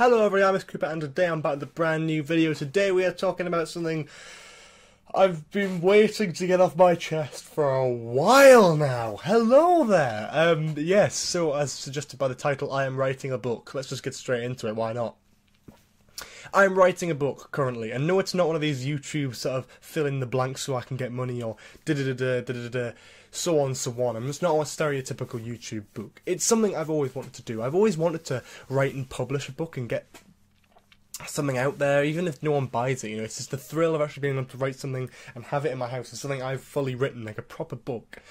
Hello everyone, I'm Cooper and today I'm back with a brand new video. Today we are talking about something I've been waiting to get off my chest for a while now. Hello there! Yes, so as suggested by the title, I am writing a book. Let's just get straight into it, why not? I'm writing a book currently, and no, it's not one of these YouTube sort of fill in the blanks so I can get money or da-da-da-da-da-da-da, so on, so on. And it's not a stereotypical YouTube book. It's something I've always wanted to do. I've always wanted to write and publish a book and get something out there, even if no one buys it, you know. It's just the thrill of actually being able to write something and have it in my house. It's something I've fully written, like a proper book.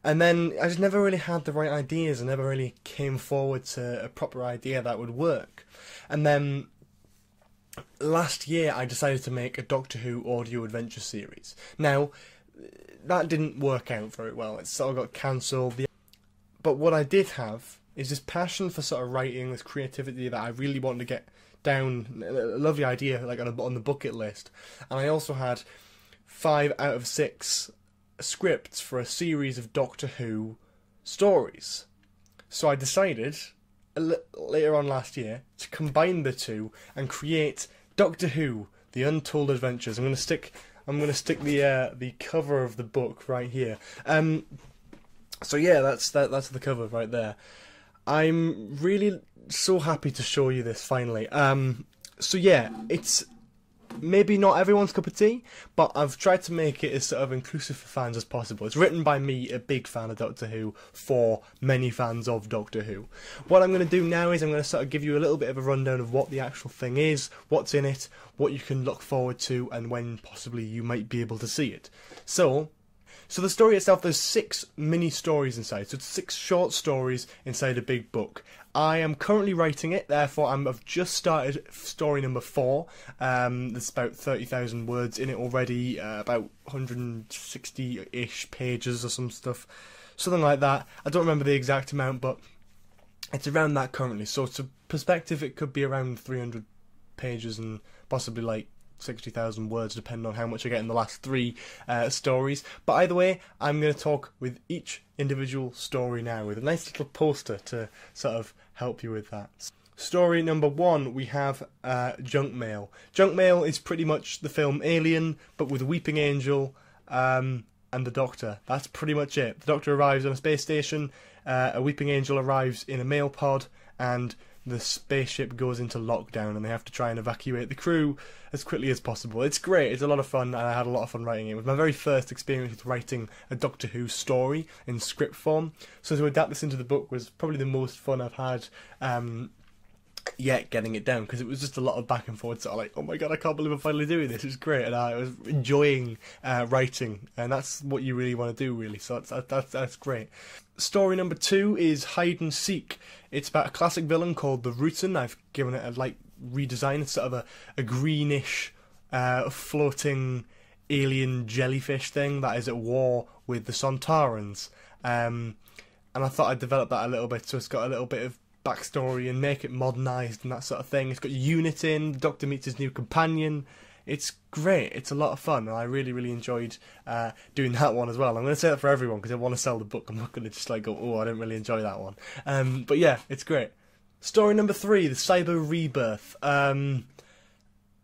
And then I just never really had the right ideas. I never really came forward to a proper idea that would work. And then last year I decided to make a Doctor Who audio adventure series. Now, that didn't work out very well. It sort of got cancelled. But what I did have is this passion for sort of writing, this creativity that I really wanted to get down, a lovely idea like on the bucket list. And I also had 5 out of 6 scripts for a series of Doctor Who stories. So I decided later on last year to combine the two and create Doctor Who: The Untold Adventures. I'm going to stick the cover of the book right here. So yeah, that's the cover right there. I'm really so happy to show you this finally. So yeah, it's maybe not everyone's cup of tea, but I've tried to make it as sort of inclusive for fans as possible. It's written by me, a big fan of Doctor Who, for many fans of Doctor Who. What I'm going to do now is I'm going to sort of give you a little bit of a rundown of what the actual thing is, what's in it, what you can look forward to, and when possibly you might be able to see it. So the story itself, there's 6 mini stories inside, so it's 6 short stories inside a big book. I am currently writing it, therefore I've just started story number 4. There's about 30,000 words in it already, about 160-ish pages or some stuff, something like that. I don't remember the exact amount, but it's around that currently. So to perspective, it could be around 300 pages and possibly like 60,000 words, depending on how much I get in the last 3 stories. But either way, I'm going to talk with each individual story now, with a nice little poster to sort of help you with that. Story number 1, we have Junk Mail. Junk Mail is pretty much the film Alien, but with a weeping angel and the Doctor. That's pretty much it. The Doctor arrives on a space station, a weeping angel arrives in a mail pod, and the spaceship goes into lockdown and they have to try and evacuate the crew as quickly as possible. It's great, it's a lot of fun, and I had a lot of fun writing it. It was my very first experience with writing a Doctor Who story in script form, so to adapt this into the book was probably the most fun I've had yet getting it down, because it was just a lot of back and forth, sort of like, oh my god, I can't believe I'm finally doing this, it's great, and I was enjoying writing, and that's what you really want to do, really, so that's great. Story number 2 is Hide and Seek. It's about a classic villain called the Rutan. I've given it a light redesign. It's sort of a greenish floating alien jellyfish thing that is at war with the Sontarans, and I thought I'd develop that a little bit, so it's got a little bit of backstory and make it modernised and that sort of thing. It's got Unit in, the Doctor meets his new companion. It's great, it's a lot of fun, and I really enjoyed doing that one as well. I'm going to say that for everyone because I want to sell the book. I'm not going to just like go, oh, I didn't really enjoy that one. But yeah, it's great. Story number 3, the Cyber Rebirth. A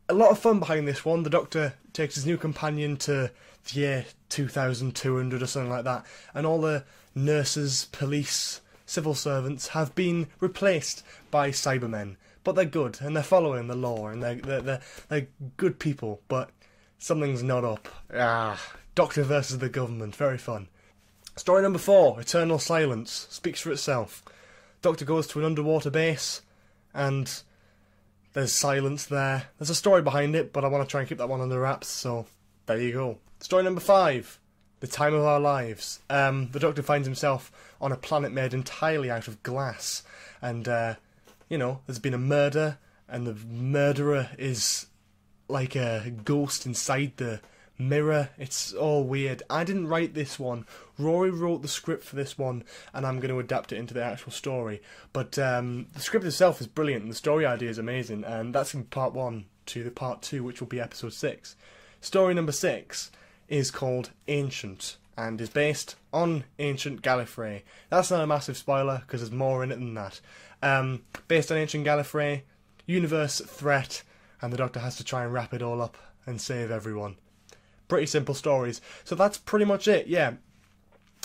lot of fun behind this one. The Doctor takes his new companion to the year 2200 or something like that, and all the nurses, police, civil servants have been replaced by Cybermen. But they're good, and they're following the law, and they're good people, but something's not up. Doctor versus the government, very fun. Story number 4, Eternal Silence, speaks for itself. Doctor goes to an underwater base, and there's silence there. There's a story behind it, but I want to try and keep that one under wraps, so there you go. Story number 5, The Time of Our Lives. The Doctor finds himself on a planet made entirely out of glass, and you know, there's been a murder, and the murderer is like a ghost inside the mirror. It's all weird. I didn't write this one. Rory wrote the script for this one, and I'm going to adapt it into the actual story. But the script itself is brilliant, and the story idea is amazing, and that's in part 1 to the part 2, which will be episode 6. Story number 6 is called Ancient, and is based on ancient Gallifrey. That's not a massive spoiler, because there's more in it than that. Based on ancient Gallifrey, universe threat, and the Doctor has to try and wrap it all up and save everyone. Pretty simple stories. So that's pretty much it, yeah.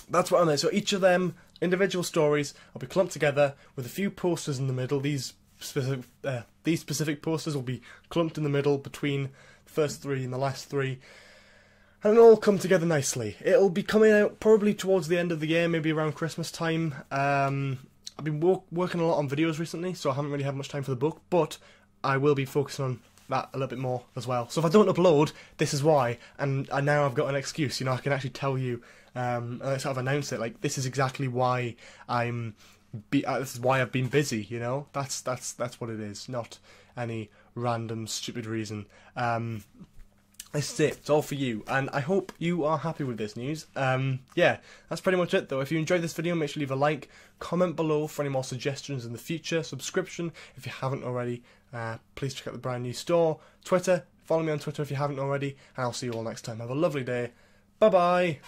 That's what I'm there. So each of them individual stories will be clumped together with a few posters in the middle. These specific posters will be clumped in the middle between the first three and the last three, and it'll all come together nicely. It'll be coming out probably towards the end of the year, maybe around Christmas time. I've been working a lot on videos recently, so I haven't really had much time for the book, but I will be focusing on that a little bit more as well. So if I don't upload, this is why, and now I've got an excuse. You know, I can actually tell you, and I sort of announce it. Like, this is exactly why this is why I've been busy. You know, that's what it is, not any random stupid reason. This is it. It's all for you, and I hope you are happy with this news. Yeah, that's pretty much it though. If you enjoyed this video, make sure you leave a like, comment below for any more suggestions in the future, subscription if you haven't already. Please check out the brand new store, Twitter, follow me on Twitter if you haven't already, and I'll see you all next time. Have a lovely day. Bye bye.